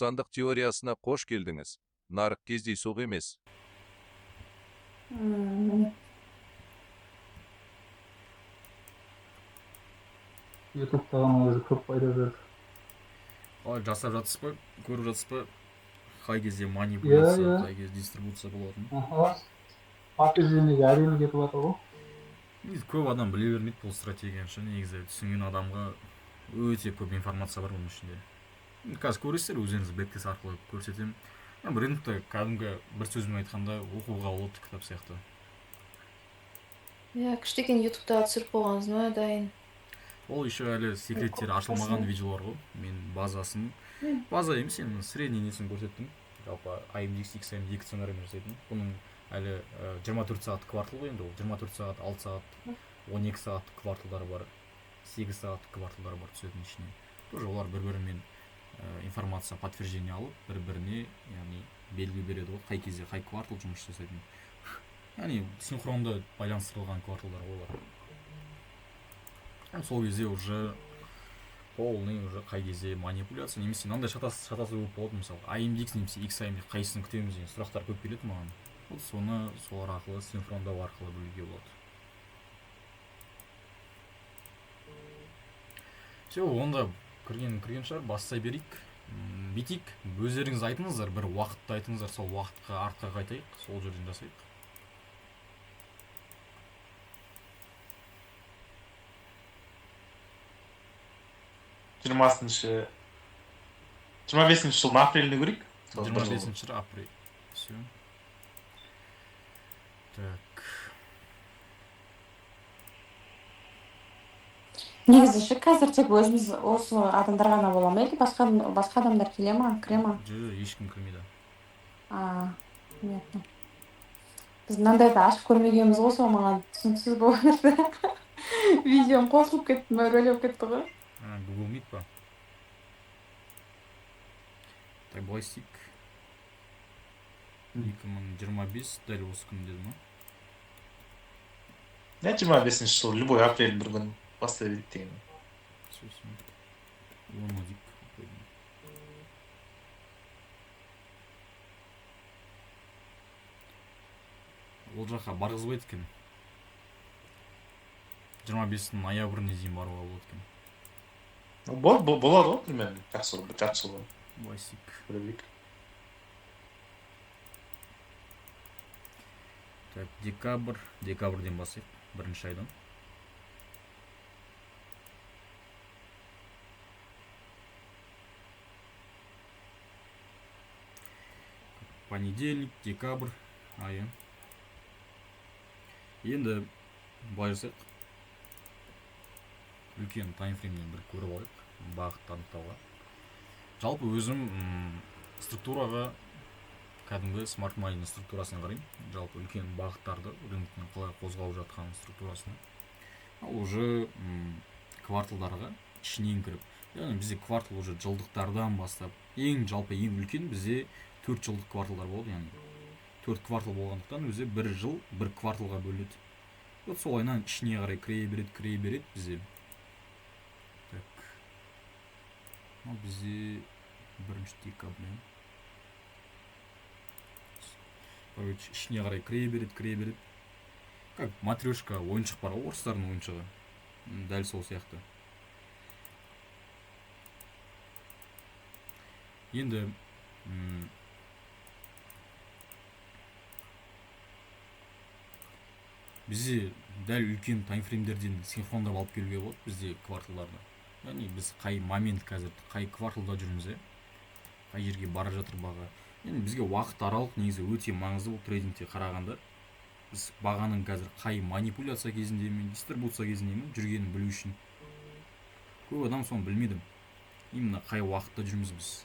сандық теориясына қош келдіңіз. Нарық кездейсоқ емес. ютубтаған өзі көп пайда берді. Қалай жасап жатсыз ба, көріп жатсыз ба? Қай кезде манипуляция, қай кезде дистрибуция болатын. Подтверждениеге әрең кетіп жатыр ғой. Негізі көп адам біле бермейді бұл стратегияны ше. Негізі түсінген адамға өте көп информация бар оның ішінде. Қазір көресіздер, өздеріңіз беттес арқылы көрсетемін. Рынокта кәдімгі бір сөзбен айтқанда оқуға болады кітап сияқты. Кішкене ютубтағы түсіріп қойғансыз ма, дайын? Ол еще әлі секреттері ашылмаған видеолар ғой. Мен база емес, енді средний несін көрсеттім. Жалпы AMD XM 2 сценариймен жасайтын. Бұның әлі 24 сағат квартал ғой енді ол. 24 сағат, 6 сағат, 12 сағат кварталдары бар, 8 сағат кварталдары бар түсетін ішіне. Тоже олар бір-бірімен информация, подтверждение алып, бір-біріне, яғни белгі береді ғой, қай кезде қай квартал жұмыс жасайтын. Яғни синхронды байланыстырылған кварталдар олар. Сол кезде уже полный уже қай кезде манипуляция, немесе мынандай шатасы болып болады, мысалы AMD немесе XAMD қайсысын күтеміз деген сұрақтар көп келеді маған. Вот соны солар арқылы, синхрондау арқылы білуге болады. Все, онда кірген шығар, бастай берейік. Битик, өздеріңіз айтыңыздар, бір уақытты айтыңыздар, сол уақытқа артқа қайтайық, сол жерден жасайық. Жиырмасыншы 25 жылдың апреліне көрейік. 25 апрель. Все. Так. Негізі қазір тек өзіміз осы адамдар ғана бола ма еді? Басқа адамдар келе ма, кіре ма? Ешкім кірмейді. Понятно. Біз мынандайды ашып көрмегенбіз ғой, сол маған түсініксіз болып кетті. Видеом қосылып кетті, мөрелеп кетті ғой. Google Meet па? Так, былай істейік. 2025 дәл осы күн деді ма? 25 жыл, любой апрель бір күн бастай берейік деген. Сөзсің. Оны дейік. Ол жаққа барғызбайды екен. 25 ноябріне дейін баруға болады екен. Болады ғой, примерно, жақсы бір жарты жыл бар. Былай істейік. Көрейік. Так, декабрьден бастайық, бірінші айдан. Понедельник, декабрь айы. Енді былай жасайық. Үлкен таймфреймден бір көріп алайық, бағытты анықтауға. Жалпы өзім структураға, кәдімгі смарт майның структурасына қараймын. Жалпы үлкен бағыттарды, рыноктың қалай қозғалып жатқан структурасына. Ал уже кварталдарға ішінен кіріп. Яғни бізде квартал уже жылдықтардан бастап, жалпы ең үлкен бізде 4 жылдық кварталдар болды, яғни 4 квартал болғандықтан өзі бір жыл бір кварталға бөледі. Вот солайынан ішіне қарай кірей береді бізде. Так. Бізде 1 декабрь. Короче, ішіне қарай кірей береді. Как матрешка ойыншық бар, орыстардың ойыншығы. Дәл сол сияқты. Енді бізде дәл үлкен таймфреймдерден синхрондап алып келуге болады бізде кварталдарды. Яғни біз қай момент қазір, қай кварталда жүрміз, қай жерге бара жатыр баға. Енді бізге уақыт аралық негізі өте маңызды бұл трейдингте қарағанда. Біз бағаның қазір қай манипуляция кезінде мен, дистрибуция кезінде мен жүргенін білу үшін. Көп адам соны білмейді. Именно қай уақытта жүрміз біз.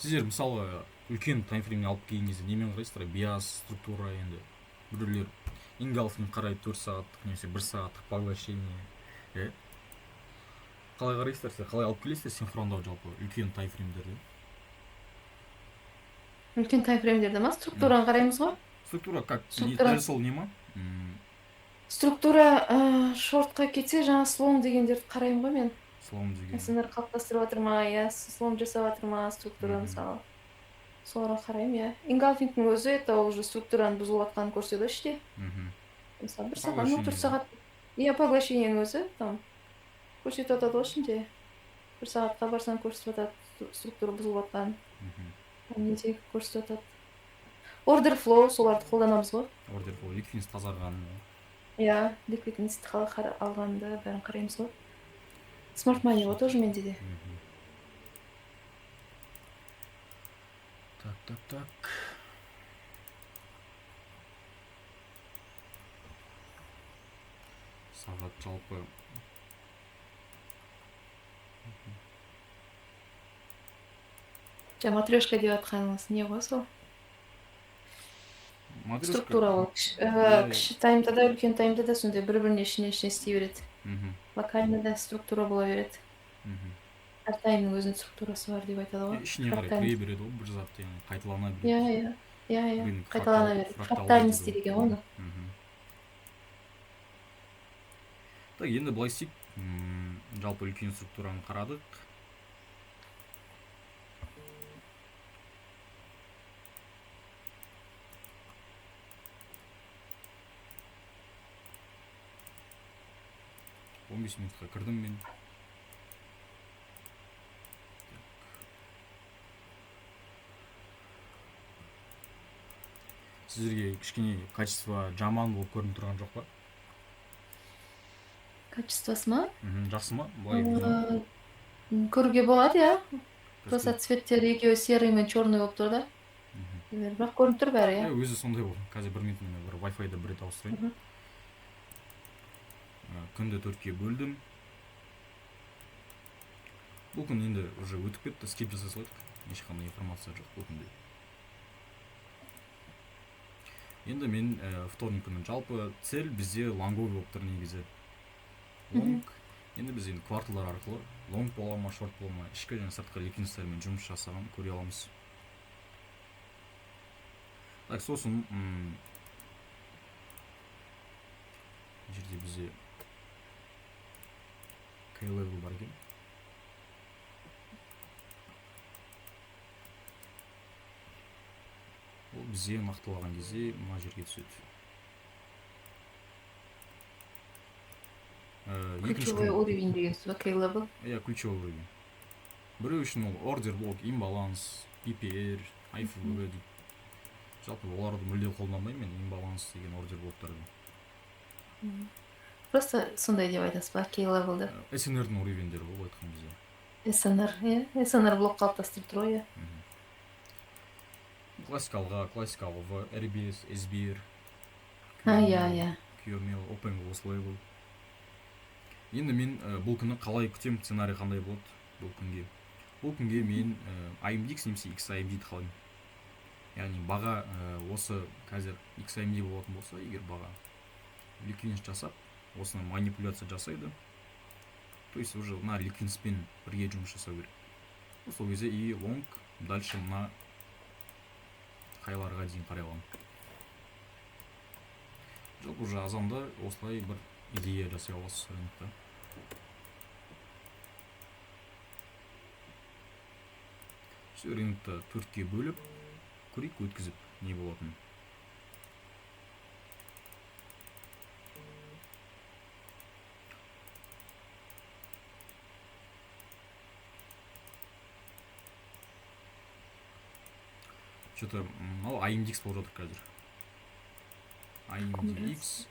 Сіздер мысалы үлкен таймфрейміне алып келген кезде немен қарайсыздар? Биас, структура енді. Біреулер ингалтын қарайды 4 сағаттық, немесе 1 сағаттық поглощение. Қалай қарайсыздар? Қалай алып келесіздер синхрондау жалпы үлкен таймфреймдерді? Үлкен таймфреймдерді ма? Структураны қараймыз ғой? структура как Структура. дәл сол не ма? Структура шортқа кетсе, жаңа слом дегендерді қараймын ғой мен. Слом деген. Сендер қалыптастырып жатыр ма, иә, слом жасап жатыр ма, структура Мгм. мысалы. Соларға қараймын, иә. Engulfingтің өзі это уже структураның бұзылып жатқанын көрсетеді іште. Мгм. Мысалы, 1 сағат, 4 Поглощение. сағат. Иә, поглощениенің өзі там көрсетіп жатады ғой ішінде. 1 сағатқа барсаң көрсетіп жатады структура бұзылып жатқанын. Мгм. Неде көрсетіп жатады. Order flow соларды қолданамыз ғой. Order flow, liquidность тазарған. Иә, liquidность алғанды бәрін қараймыз ғой. Smart money ғой тоже менде де. Мгм. Так. Сағат жалпы. Жаңа матрешка деп жатқаныңыз не ғой сол? Матрешка. Структура ол. Иә. Кіші таймда да, үлкен таймда да сондай бір-біріне ішіне істей береді. Мгм. Локально да структура бола береді. Мгм. Әр таймның өзінің структурасы бар деп айтады ғой. Ішіне қарай кіре береді ғой бір зат, яғни қайталана береді. Иә. Рынок Қайталана береді. Фрактальность дейді екен ғой оны. Мгм. Так, енді былай істейік. Жалпы үлкен структураны қарадық. Он 15 минутқа кірдім мен. Сіздерге кішкене качество жаман болып көрініп тұрған жоқ па? Качествосы ма? Жақсы ма? Былай Көруге болады, иә. Просто цветтері екеуі серый мен черный болып тұр да. Бірақ көрініп тұр бәрі, иә. Өзі сондай болды. Қазір 1 минут мен бір Wi-Fi-да бір рет ауыстырайын. Күнді 4-ке бөлдім. Бұл күн енді уже өтіп кетті, скип жасай салайық. Ешқандай информация жоқ бұл күнде. Енді мен вторник күні жалпы цель бізде лонговый болып тұр негізі. Лонг. Енді біз енді кварталдар арқылы лонг бола ма, шорт бола ма, ішкі және сыртқы ликвидностьтармен жұмыс жасаған көре аламыз. Так, сосын жерде бізде K-level бар екен. Ол бізде нақтылаған кезде мына жерге түседі. Ключевой уровень деген сөз, K-level. Иә, ключевой уровень. Біреу үшін ол order block, имбаланс, PPR, IFV дейді. Жалпы оларды мүлде қолданбаймын мен, имбаланс деген order блоктарды. Просто сондай деп айтасыз ба, K-level'ды? SNR-дің уровендері болып айтқан бізде. SNR, иә. SNR блок қалыптастырып тұр ғой, иә. Классикалға RBS, SBR, Иә. QML, Open Close Level. Енді мен бұл күні қалай күтем, сценарий қандай болады бұл күнге? Бұл күнге мен IMDX немесе XIMD қалайым. Яғни баға осы қазір XIMD болатын болса, егер баға ликвидность жасап, осыны манипуляция жасайды, то есть уже на ликвидностьпен бірге жұмыс жасау керек. Сол кезде и лонг дальше мына қайларға дейін қарай аламын. Жоқ, уже азанда осылай бір идея жасай аласыз рынокта. Рынокты 4-ке бөліп, көрейік өткізіп не болатын. Что-то IMDX болып жатыр қазір. IMDX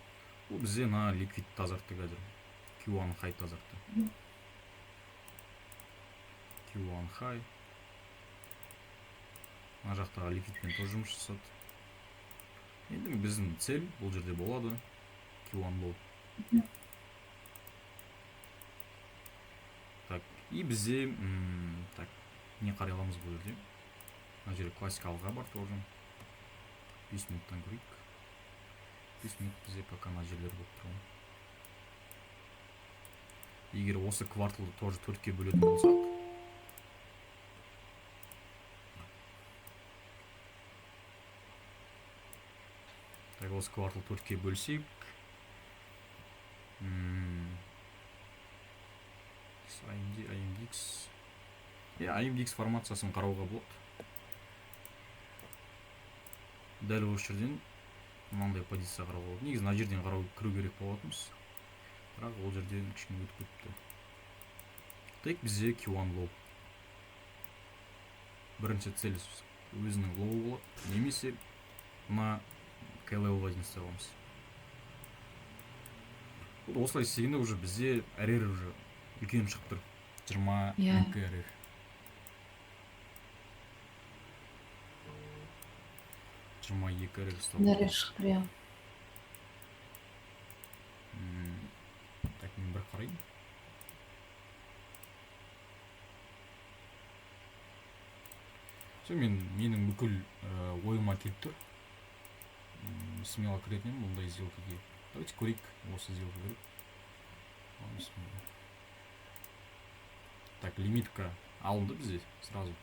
бұл бізде на ликвид тазартты қазір. Q1 high тазартты. Q1 high. Мына жақтағы ликвидпен тоже жұмыс жасады. Енді біздің цель бұл жерде болады. Q1 бол. Так, и бізде так, не қарай аламыз бұл жерде. Мына жерде классикалға бар тоже. 5 минуттан көрейік. 5 минут бізде пока мына жерлер болып тұрған. Егер осы кварталды тоже 4-ке бөлетін болсақ, осы квартал 4-ке бөлсек, IMDX. IMDX формациясын қарауға болады. Дәл осы жерден мынандай позиция қарауға болады. Негізі мына жерден кіру керек болатынбыз. Бірақ ол жерден кішкене өтіп кетті. Тек бізде Q1 low. Бірінші цель өзінің low болады, немесе мына KLL-ға дейін істей аламыз. Осылай істегенде уже бізде RR уже үлкен шығып тұр. 22 RR. Нәре шықтыр, я. Так, мен бір қарайын. Менің бүкіл ойыма келіп тұр. Смело кіретінем бұндай сделкаге. Давайте көрейік осы сделка көріп. Так, лимитка алынды бізде сразу.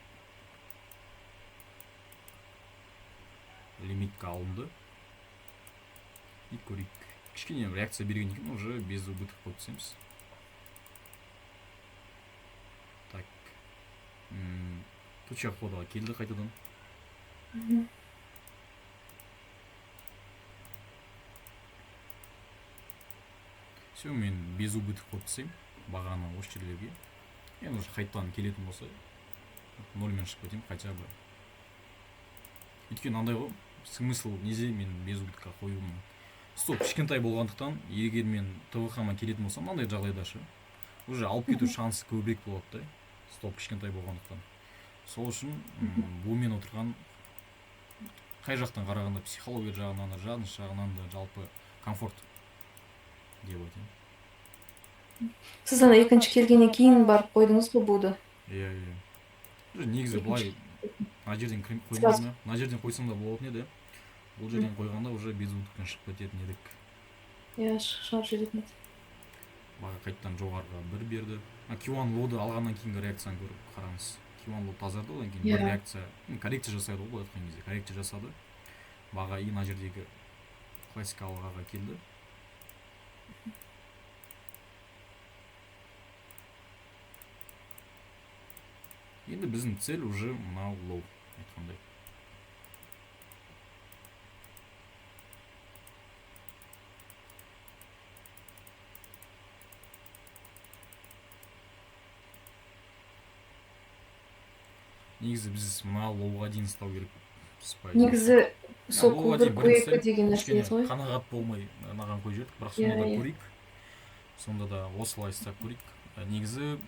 Лимитка алынды. И көрейік. Кішкене реакция берген екен, уже без убыток қойып түсеміз. Так. Точка ходыға келді қайтадан. Все, мен без убыток қойып түсем бағаны осы жерлерге. Енді уже қайтадан келетін болса 0-мен шығып кетем хотя бы. Өйткені андай ғой, смысл неде мен без убытокқа қоюым. Стоп, кішкентай болғандықтан, егер мен ТВХ-ма келетін болсам, мынандай жағдайда шы, уже алып кету шансы көбірек болады да. Стоп, кішкентай болғандықтан. Сол үшін бұл мен отырған қай жақтан қарағанда психология жағынан да, жадыныс жағынан да жалпы комфорт деп айтайын. Сіз ана екінші келгеннен кейін барып қойдыңыз ғой буды? Иә. Негізі былай мына жерден қоймаймын. Мына жерден қойсам да болатын еді. Бұл жерден қойғанда уже без убытокпен шығып кететін едік. Иә, шығып жүретін еді. Баға қайттан жоғарыға бір берді. Q1 лоуды алғаннан кейінгі реакцияны көріп қараңыз. Q1 лоу тазарды, одан кейін бір реакция, коррекция жасайды ғой, айтқан кезде коррекция жасады. Баға и мына жердегі классикалық аға келді. Енді біздің цель уже мынау лоу айтқандай. Негізі біз мына лоуға дейін ұстау керек. Негізі сол көбір қойекі деген нәрсе ғой. Қанағат болмай маған қой жердік, бірақ сонда да көрейік. Сонда да осылай істеп көрейік. Негізі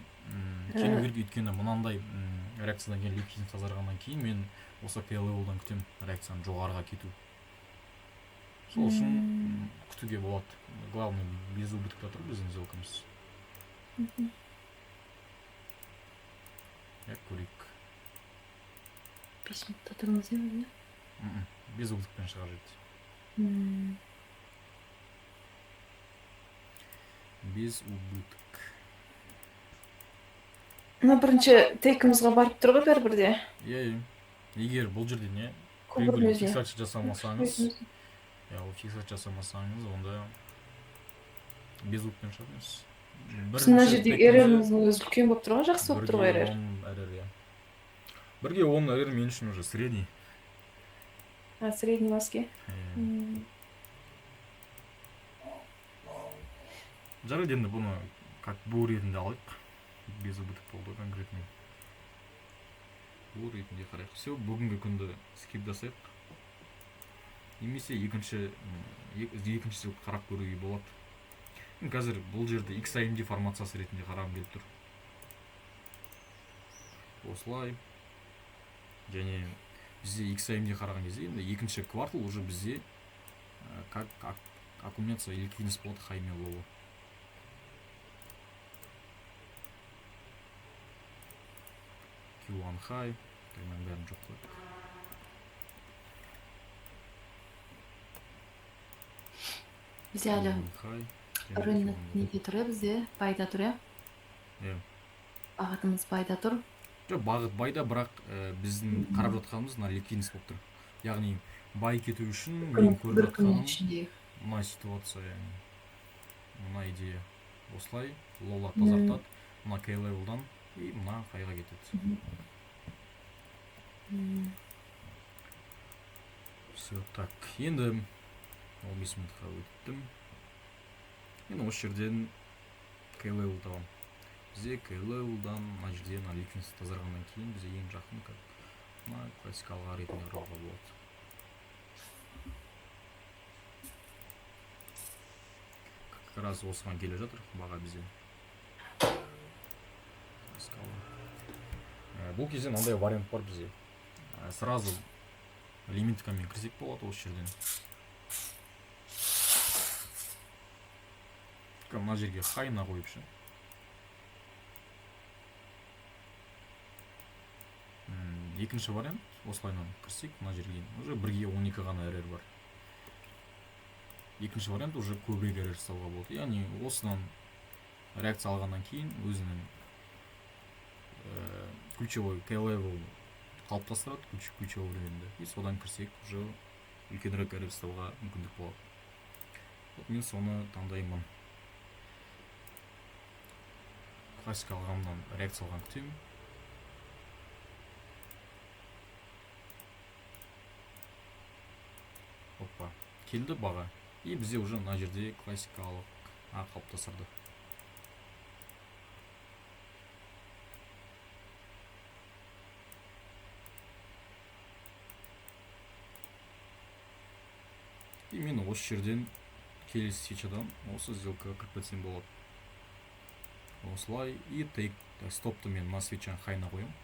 келу керек, өйткені мынандай реакциядан кейін липидин тазарғаннан кейін мен осы KLL-дан күтем реакцияны жоғарыға кету. Сол үшін күтуге болады. Главный без убытокта тұр біздің сделкамыз. Көрейік. 5 минутта тұрыңыз ем, без убытокпен шығар жерді. Без убыток. Бірінші тейкімізға барып тұр ғой бәрібірде. Иә. Егер бұл жерден фиксация жасамасаңыз, онда без убытокпен шығармыз. Мына жерде RR-іңіздің өзі үлкен болып тұрған, жақсы болып тұр ғой RR. Бірге 10 RR мен үшін уже средний. Средний баске. Жарайды, енді бұны как бұл ретінде алайық. Без убыток болды конкретно. Бұл ретінде қарайық. Все, бүгінгі күнді скип жасайық. Немесе екінші қарап көруге болады. Қазір бұл жерде XIMD формациясы ретінде қарағым келіп тұр. Осылай. Және бізде XIMD қараған кезде енді екінші квартал уже бізде как аккумуляция ликвидность болады хай мен лоу. Q1 high, таймен бәрін жоқ қойдық. Бізде әлі рынок неде тұр, бізде байда тұр, иә? Бағытымыз байда тұр. Жоқ, бағыт байда, бірақ біздің қарап жатқанымыз ликвидность болып тұр. Яғни бай кету үшін мен бір көріп күннің жатқаным ішінде. мына ситуация, мына идея. Осылай лола тазартады, мына K-level'дан и мына қайға кетеді. Все, так, енді 15 минутқа өттім. Енді осы жерден K-level табам. Бізде K-level'дан мына жерден ликвидность тазарғаннан кейін бізде ең жақын мына классикалық ретінде қарауға болады. Как раз осыған келе жатыр баға бізде. Бұл кезде мынандай вариант бар бізде. Сразу лимиткамен кірсек болады осы жерден. Мына жерге хайна қойып ше. Екінші вариант, осылайнан кірсек, мына жерге уже 1-12 ғана эррор бар. Екінші вариант уже көбірек эррор жасауға болады. Яғни осынан реакция алғаннан кейін өзінің ключевой K-level қалыптастырады, ключевой временде. И содан кірсек уже үлкенірек эррор жасауға мүмкіндік болады. Мен соны таңдаймын. Классика алғаннан реакция алған күтемін. Опа, келді баға. И бізде уже мына жерде классикалық қалыптастырды. И мен осы жерден келесі свечадан осы сделкаға кіріп кетсем болады. Осылай и тейк стопты мен мына свечаны хайна қоямын.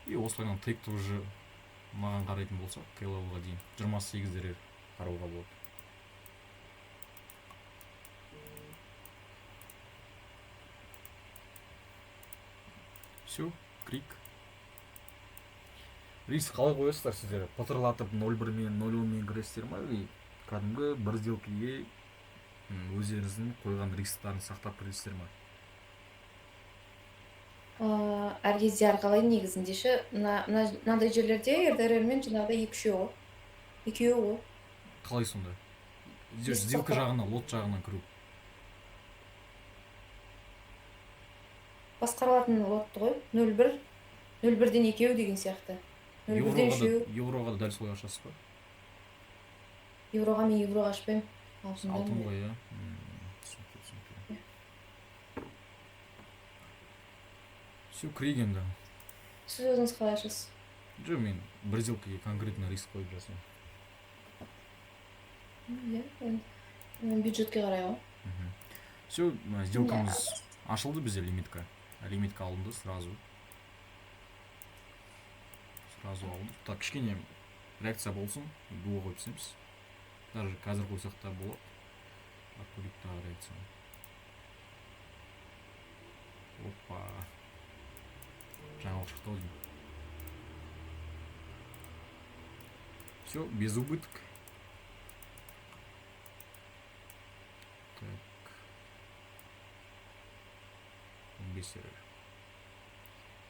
И осылайнан тейкті уже маған қарайтын болса, K-level'ға дейін 28 дерер қарауға болады. Все, крик. Риск қалай қоясыздар сіздер? Патырлатып 0-1 мен 0-10 мен кіресіздер ма? Кәдімгі бір сделкаге өздеріңіздің қойған рисктарын сақтап кіресіздер ма? Әр кезде әрқалай негізінде ше, мынандай жерлерде РДР-мен жаңағыдай екеуі ғой. Қалай сонда? Сделка жағынан, лот жағынан кіру. Басқарылатын лотты ғой, 0-1, 0-1-ден екеуі деген сияқты. 0-1-ден үшеуі. Евроға да дәл солай ашасыз ба? Евроға мен евроға ашпаймын. Алтын ғой, иә. Все, крик енді. Сіз өзіңіз қалай ашасыз? Жоқ, мен бір сделкаге конкретно риск қойып жасаймын. Мен бюджетке қарай ғой. Все, сделкамыз ашылды бізде лимитка. Лимитка алынды сразу. Сразу алынды. Так, кішкене реакция болсын, дуға қойып түсеміз. Даже қазір қойсақ та болады. Аккураттағы реакция. Опа. Жаңалық шықты деймін. Все, без убыток. Так. 15 эррор.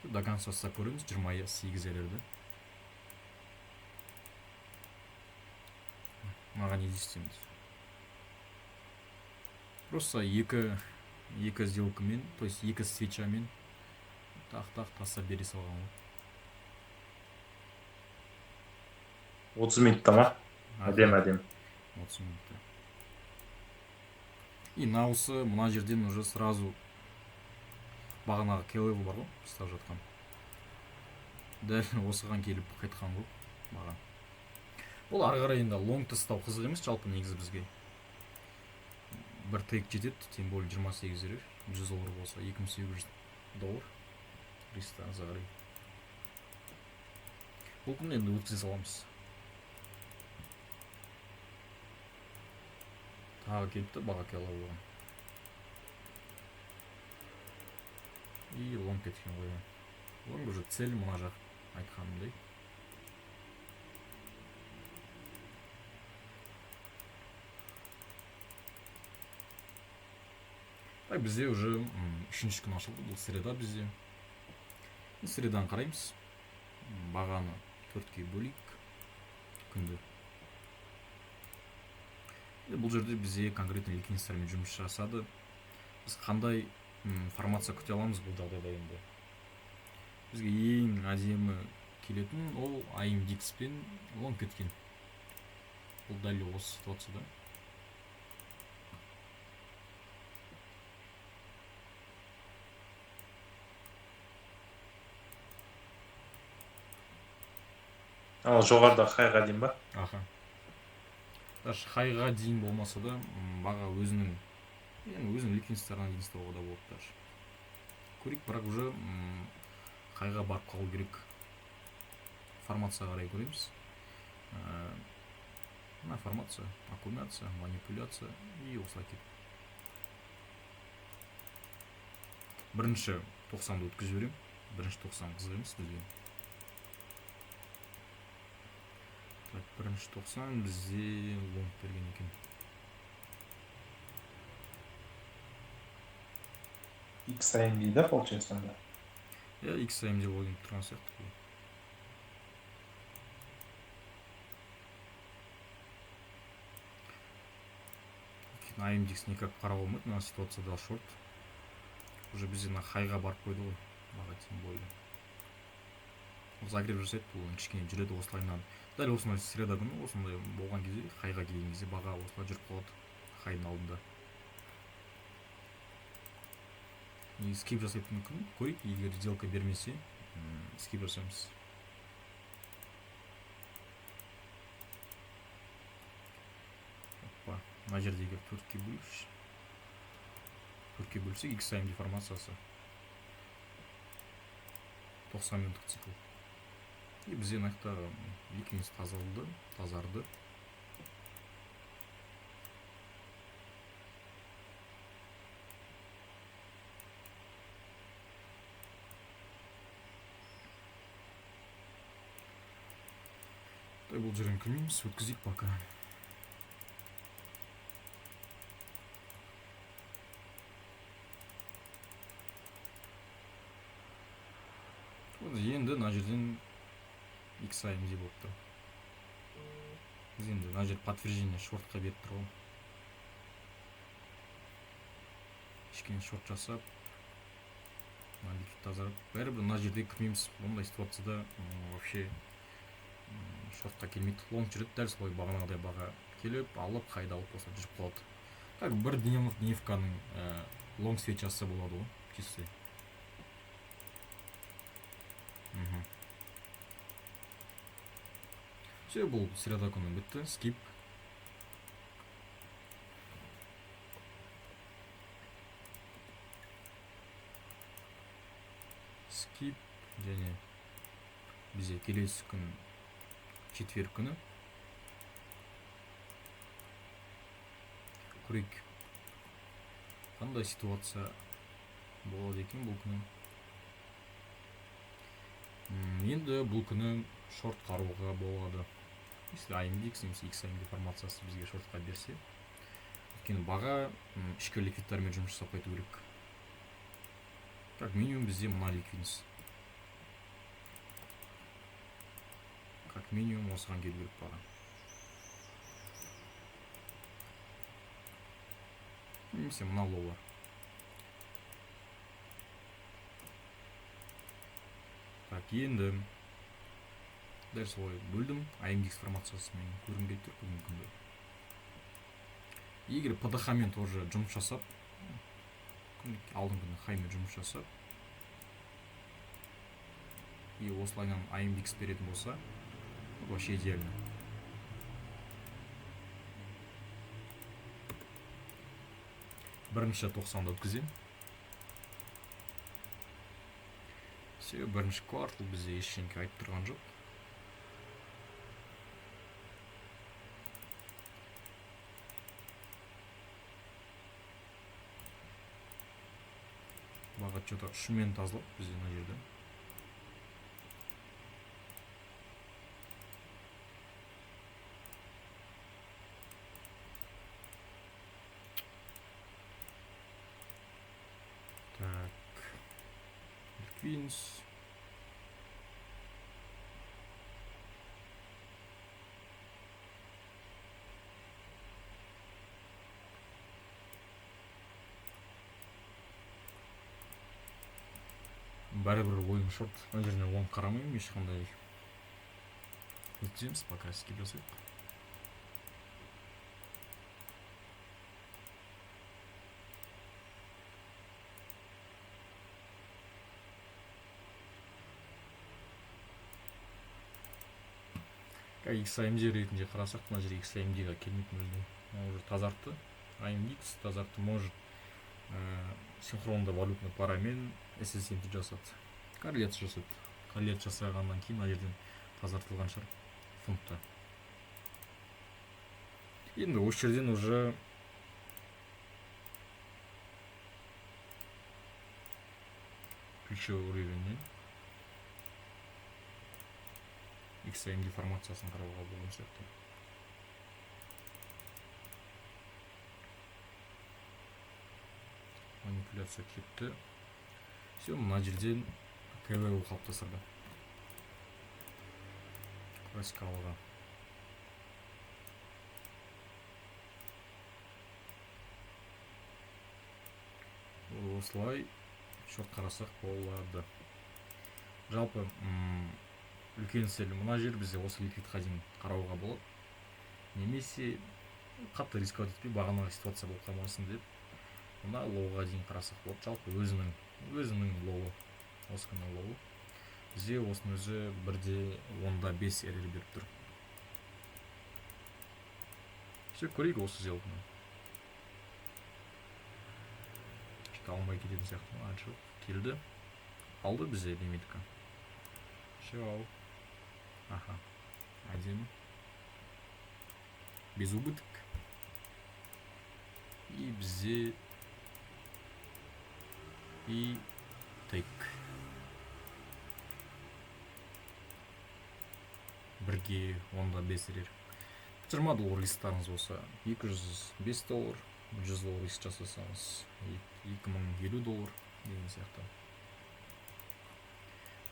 До конца көріңіз, 28 эррорды. Маған не істейміз? Просто екі сделкамен, то есть екі свечамен тақ таса бере салған. 30 минутта ма? Әдем. 30 минутта. И наусы мына жерден уже сразу бағанағы K-level бар ғой, ұстап жатқан. Дәл осыған келіп қайтқан ғой баған. Бұл ары қарай енді лонг тастау қызық емес, жалпы негізі бізге. Бір тейк жетеді, тем более 28 эррор, 100 доллар болса, 2800 доллар. Ристан зағарай. Бұл күнді енді өткізе саламыз. Тағы келіпті, баға K-level болған. И лонг кеткен ғой. Лонг уже цель мына жақ айтқанымдай. Так, бізде уже үшінші күн ашылды, бұл среда бізде. Средан қараймыз. Бағаны төртке бөлейік күнді. Бұл жерде бізде конкретно ликвидностьтармен жұмыс жасады. Біз қандай формация күте аламыз бұл жағдайда енді? Бізге ең әдемі келетін ол AMDX пен лонг кеткен. Бұл дәл осы ситуацияда. Ал жоғарыда хайға дейін ба? Аха. Даже хайға дейін болмаса да, баға өзінің ликвидностьтарына дейін ұстауға да болады даже. Көрейік, бірақ уже хайға барып қалу керек. Формацияға қарай көреміз. Формация, аккумуляция, манипуляция и осылай кетіп. Бірінші 90-ды өткізіп жіберем. Бірінші 90 қызық емес бізге. Бірінші 90 бізде лонг берген екен. XAMD да, получается, да? XAMD логин тұрған сияқты. AMDX никак қарап алмайды, мына ситуацияда шорт. Уже бізде хайға барып қойды ғой, баға тем более. Загреб жасайды, бұл кішкене жүреді осылайынан. Дәл осындай среда күні осындай болған кезде, хайға келген кезде баға осылай жүріп қалады хайдың алдында. Скип жасайтын күн көрейік, егер сделка бермесе, скип жасаймыз. Мына жерде егер төртке бөлсек, XAMD формациясы 90 минуттық цикл. И бізде мынақта ликвидность тазарды. Бұл жерден кірмейміз, өткізейік пока. Енді мына жерден XAMD болып тұр. Біз енді мына жер подтверждение шортқа беріп тұрғым. Кішкене шорт жасап, ликвид тазарып, бәрібір мына жерде кірмейміз. Ондай ситуацияда вообще шортқа келмейді. Лонг жүреді, дәл солай бағанағыдай баға келіп, алып, қайда алып болса жүріп қалады. Как бір дневканың лонг свечасы болады ғой, чисто. Все, бұл среда күні бітті, скип. Скип, және бізде келесі күн четверг күні. Көрейік, қандай ситуация болады екен бұл күні. Енді бұл күні шорт қаруға болады. Если AMDX немесе XAMD формациясы бізге шортқа берсе, өйткені баға ішкі ликвидтармен жұмыс жасап қайту керек. Как минимум бізде мына ликвидность. Как минимум осыған келу керек баға. Немесе мына лоу бар. Так, енді дәл солай бөлдім, AMDX формациясымен көргім келіп тұр бүгінгі күнде. Егер PDH-мен тоже жұмыс жасап, алдыңғы күні хаймен жұмыс жасап, и осылайынан AMDX беретін болса, вообще идеально. Бірінші 90-да өткізем. Все, бірінші квартал бізде ештеңке айтып тұрған жоқ. Баға что-то шумен тазлап бізде мына жерде. Так. Ликвидность. бәрібір ойын шорт. Мына жерден оң қарамаймын, ешқандай өтеміз, пока скип жасайық. XAMD ретінде қарасақ, мына жерде XAMD-ға келмейді мүлдем. Уже тазартты. AMDX тазартты, может синхронды валютный парамен SSMD жасады. Корреляция жасады. Корреляция жасағаннан кейін мына жерден тазартылған шығар фунтта. Енді осы жерден уже ключевой уровеньнен XAMD формациясын қарауға болған сияқты. Манипуляция кетті. Все, мына жерден KVU қалыптастырды. Классикалыға. Осылай шорт қарасақ болады. Жалпы үлкен селі мына жер бізде осы ликвидқа дейін қарауға болады. Немесе қатты рисковать етпей бағанағы ситуация болып қалмасын деп мына лоуға дейін қарасақ болады. Жалпы өзінің лоуы, осы күннің лоуы. Бізде осының өзі 1.5 эррор беріп тұр. Все, көрейік осы сделканы. Алмай кететін сияқты. Жоқ, келді. Алды бізде лимитка. Все. Аха. Әдемі. Без убыток. И бізде и тейк. 1.5 эррор. 20 доллар листарыңыз болса, 205 доллар, 100 доллар лист жасасаңыз, 2050 доллар деген сияқты.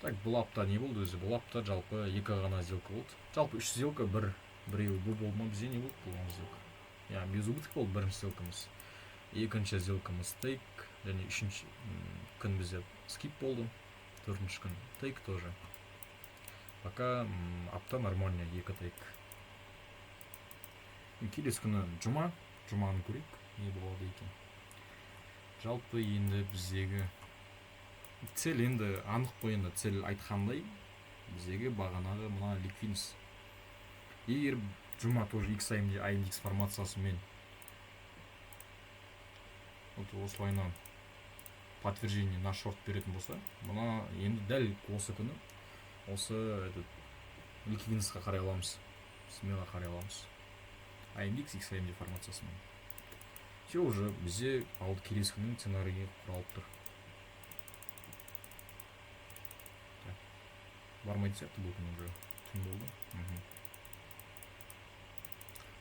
Так, бұл апта не болды өзі? Бұл апта жалпы 2 ғана сделка болды. Жалпы 3 сделка, біреуі бұл болды ма, бізде не болды бұл сделка? Я, без убыток болды бірінші сделкамыз. Екінші сделкамыз тейк, және үшінші күн бізде скип болды. Төртінші күн тейк тоже. Пока апта нормально 2 тейк. Келесі күні жұманы көрейік, не болады екен. Жалпы енді біздегі цель енді анық қой, енді цель айтқандай біздегі бағанағы мына ликвидность. Егер жұма тоже XAMD AMDX формациясымен осылайынан подтверждение на шорт беретін болса, мына енді дәл осы күні осы ликвидностьқа қарай аламыз, смело қарай аламыз. AMDX XAMD формациясымен. Все уже бізде алды келесі күннің сценарийі құралып тұр. Бармайды сияқты бұл күн уже түн болды.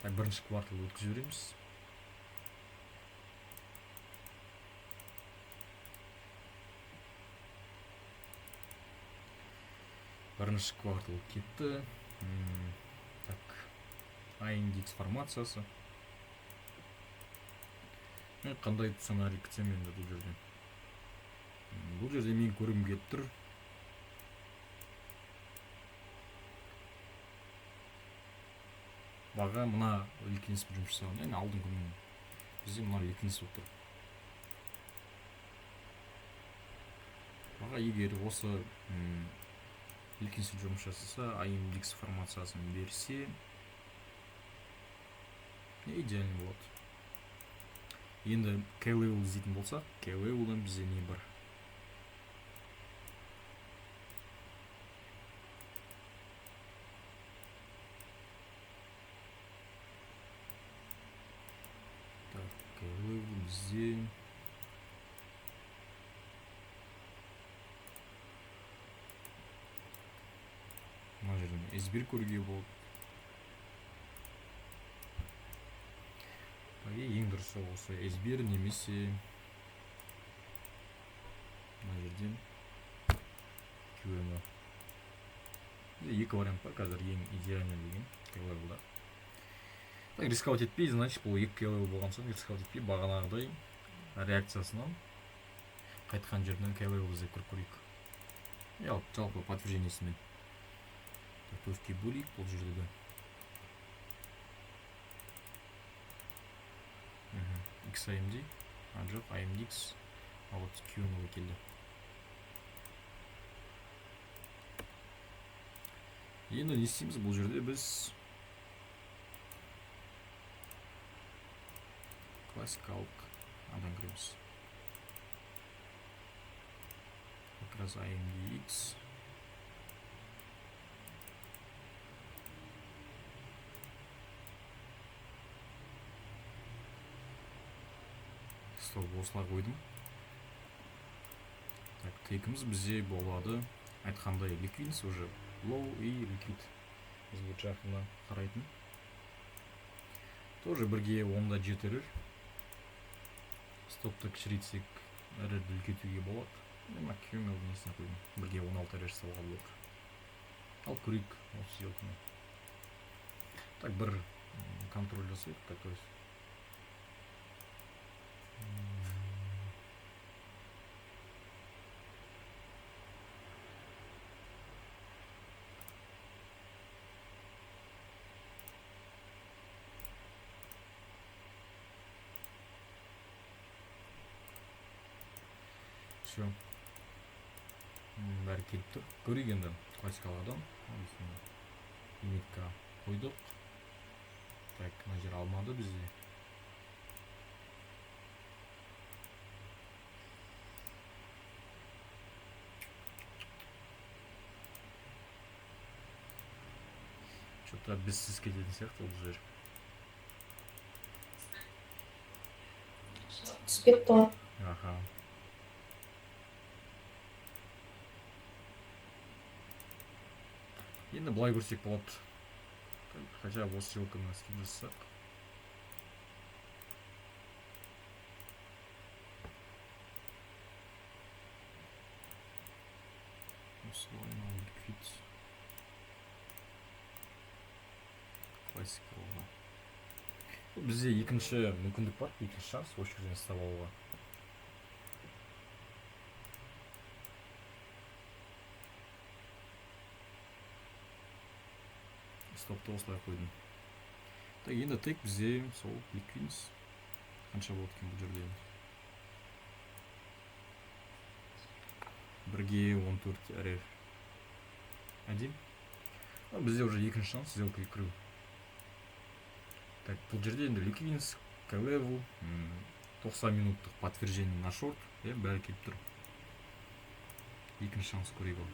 Так, бірінші квартал өткізіп жібереміз. Бірінші квартал кетті. Так, AMDX формациясы. Қандай сценарий күтсем енді бұл жерде? Бұл жерде мен көргім келіп тұр. Баға мына ликвидностьпен жұмыс жасаған, яғни алдың күнін бізде мына ликвидность болып тұр. Баға егер осы ликвидностьпен жұмыс жасаса, AMDX формациясын берсе, идеально болады. Енді K-level іздейтін болса, K-level'дан бізде не бар? Так, K-level бізде мына жерден S1 көруге болады. Ең дұрысы осы S1 немесе мына жерден QM. Екі вариант бар, қазір ең идеальный деген K-level'да. Так, рисковать етпей, значит бұл 2 K-level болған соң рисковать етпей, бағанағыдай реакциясынан қайтқан жерден K-level іздеп көріп көрейік. жалпы подтверждениесімен төртке бөлейік бұл жерде де. XAMD, жоқ AMDX, а вот QNL келді. Енді не істейміз бұл жерде біз классикалық адан кіреміз. Как раз AMDX. Осылай қойдым. Так, текіміз бізде болады айтқандай liquidness уже low и liquid. Бізге жақында қарайтын. Тоже бірге 10-да жетірір. Стопты кішірейтсек әрірді үлкейтуге болады. Мен QML несіне қойдым. Бірге 16 әрі жасауға болады. Ал көрейік осы сделканы. Так, бір контроль жасайық. Такой. Все. Бәрі келіп тұр. Көрейік енді классикаладан. Лимитка қойдық. Так, мына жер алмады бізде. Что-то бізсіз кететін сияқты бұл жер. Түспек тұр. Аха. Енді былай көрсек болады. Хотя осы ссылканы скип жасасақ. Осылай liquid. Классикалға. Бізде екінші мүмкіндік бар, екінші шанс осы жерден ұстап алуға. Стопты осылай қойдым. Так, енді тек бізде сол liquidness қанша болады екен бұл жерде. Бірге 14 әрер. Әдем. Бізде уже екінші шанс сделкаға кіру. Так, бұл жерде енді liquidness, K-level, 90 минуттық подтверждение на шорт, бәрі келіп тұр. Екінші шанс көрейік ол.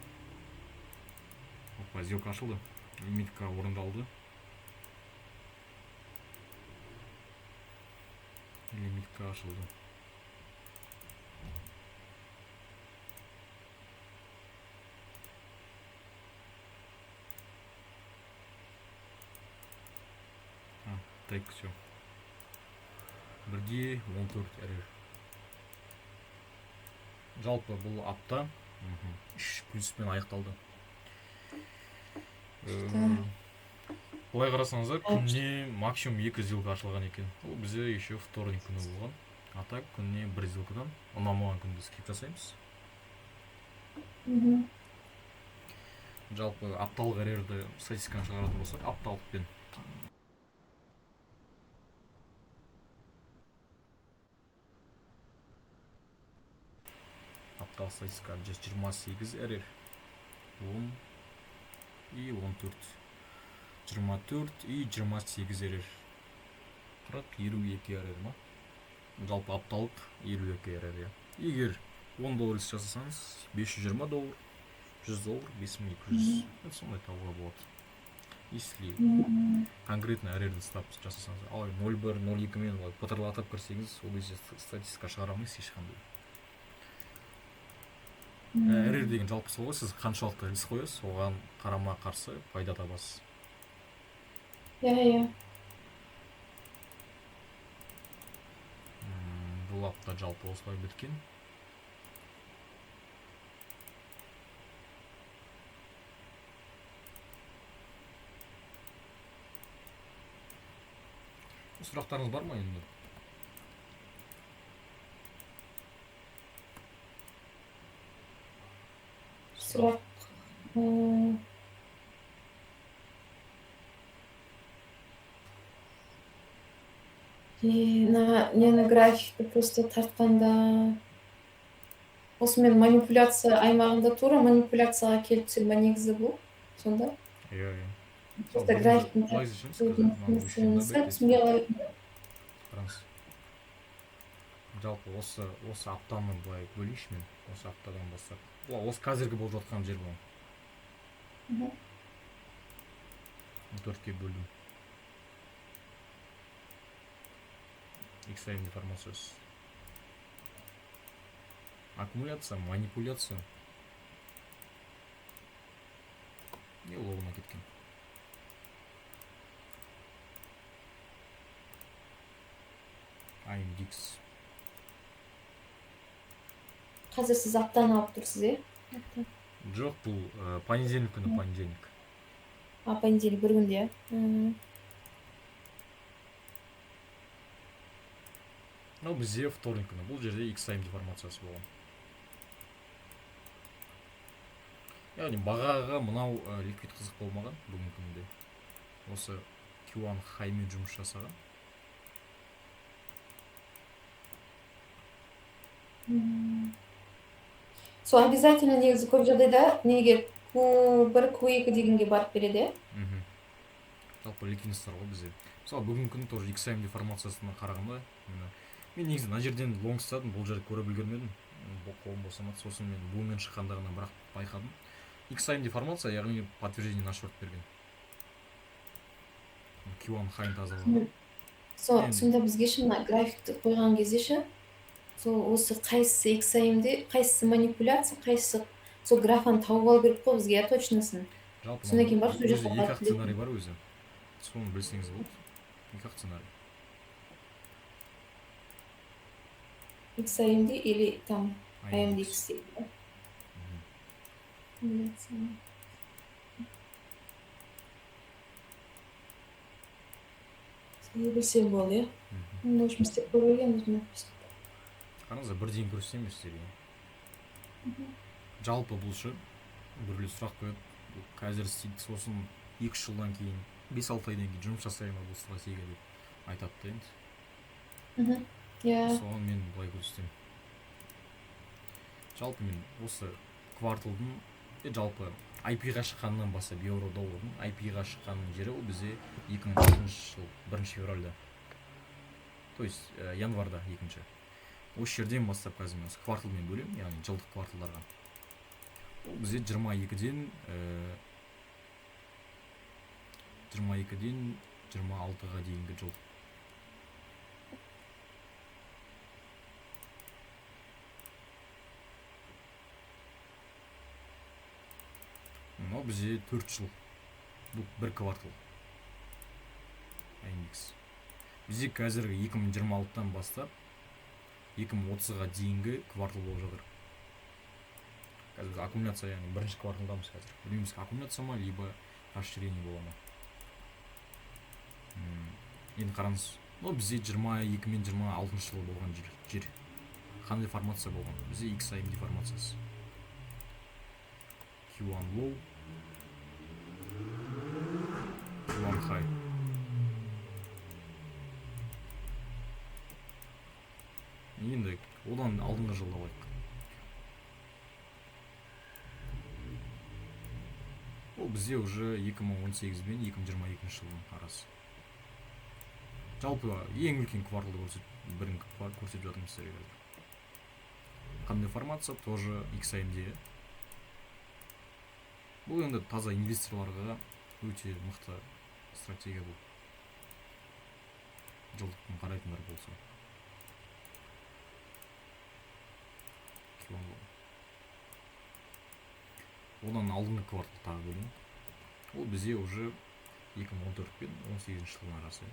Опа, сделка ашылды. Лимитка орындалды. Лимитка ашылды. Так, все. Бірге 14 әрер. Жалпы бұл апта 3 плюспен аяқталды. Былай қарасаңыздар, күнне максимум 2 сделка ашылған екен. Ол бізде еще вторник күні болған. А так күнне 1 сделкадан ұнамаған күнді скип жасаймыз. Жалпы апталық әрерді статистиканы шығаратын болсақ, апталықпен апталық статистика 128 әрер, 10 и 14, 24 и 28 әрер, 40, 22 әрер ма? Жалпы апталық 22 әрер. Егер 10 доллар жасасаңыз, 520 доллар, 100 доллар, 5200. Сондай табуға болады. Если конкретно әрерді стап жасасаңыз, ал 0.1, 0.2 мен патырлатып кірсеңіз, ол кезде статистика шығарамыз ешқандай. Әрер деген жалпы солай, сіз қаншалықты риск қоясыз, оған қарама қарсы пайда табасыз. Бұл апта жалпы осылай біткен. Сұрақтарыңыз бар ма енді? сұрақ. Нені графикті просто тартқанда осымен манипуляция аймағында тура манипуляцияға келіп түсер ма негізі бұл сонда иә просто графиктің былай шешеміз қазір сәл түсінбей қалайын. қараңыз. Жалпы осы аптаны былай бөлейінші мен, осы аптадан бастап. Осы қазіргі болып жатқан жер бұл. 4-ке бөлдім. XIM деформациясы. Аккумуляция, манипуляция. Не ловно кеткен. IMDX. Қазір сіз аптаны алып тұрсыз, Жоқ, бұл понедельник күні, понедельник. Понедельник бір күнде, Бізде вторник күні. Бұл жерде XIM деформациясы болған. Яғни бағаға мынау ликвид қызық болмаған бүгін күнде. Осы Q1 хаймен жұмыс жасаған. Сол обязательно негізі көп жағдайда неге Q1, Q2 дегенге барып береді. Жалпы ликвидностар ғой бізде. Мысалы бүгін күні тоже XIM деформациясына қарағанда мен негізі мына жерден лонг ұстадым, бұл жерді көре білгермедім. Қолым босамады, сосын мен бумен шыққандығына бірақ байқадым. XIM деформация, яғни подтверждение на шорт берген. Q1 хайын тазалаған. Сонда бізге шын графикті қойған кезде ше, осы қайсысы XIM-де, қайсысы манипуляция, қайсысы сол графаны тауып алу керек қой бізге, точносын. Сонда кейін бар, өзі екі-ақ сценарий бар өзі. Соны білсеңіз болды. Екі-ақ сценарий. XIM-де или там IMDX-де. Білсем болды, е? Мұнда ұшым істеп көрген өзіме. Қараңызда бірден көрсетем сіздерге. Жалпы бұл ше, біреулер сұрақ қояды. Қазір істейді, сосын 2 жылдан кейін, 5-6 айдан кейін жұмыс жасаймын бұл стратегия деп айтады да енді. Соған мен былай көрсетемін. Жалпы мен осы кварталдың, жалпы IP-ға шыққаннан бастап евро-доллардың IP-ға шыққанның жері ол бізде 2006 жыл 1 февральда. То есть январда 2-ші. Осы жерден бастап қазір мен кварталмен бөлем, яғни жылдық кварталдарға. Ол бізде 22-ден 26-ға дейінгі жыл. Мынау бізде 4 жыл. Бұл бір квартал. IMDX. Бізде қазіргі 2026-тан бастап 2030-ға дейінгі квартал болып жатыр. Қазір аккумуляция, яғни бірінші кварталдамыз қазір. Білмейміз, аккумуляция ма, либо расширение бола ма. Енді қараңыз, бізде 22 мен 26 жылы болған жер. Қандай деформация болған? Бізде XIM деформациясы. Q1 low, Q1 high. Енді одан алдыңғы жылда алайық. Ол бізде уже 2018 бен 2022 жылдың арасы. Жалпы ең үлкен кварталды көрсетіп жатырмыз сіздерге. Қандай деформация тоже XIM-де. Бұл енді таза инвесторларға өте мықты стратегия бұл. Жылдықтың қарайтындар болса. Одан алдыңғы квартал тағы бөлінеді. Ол бізде уже 2014 пен 18 жылдың арасы.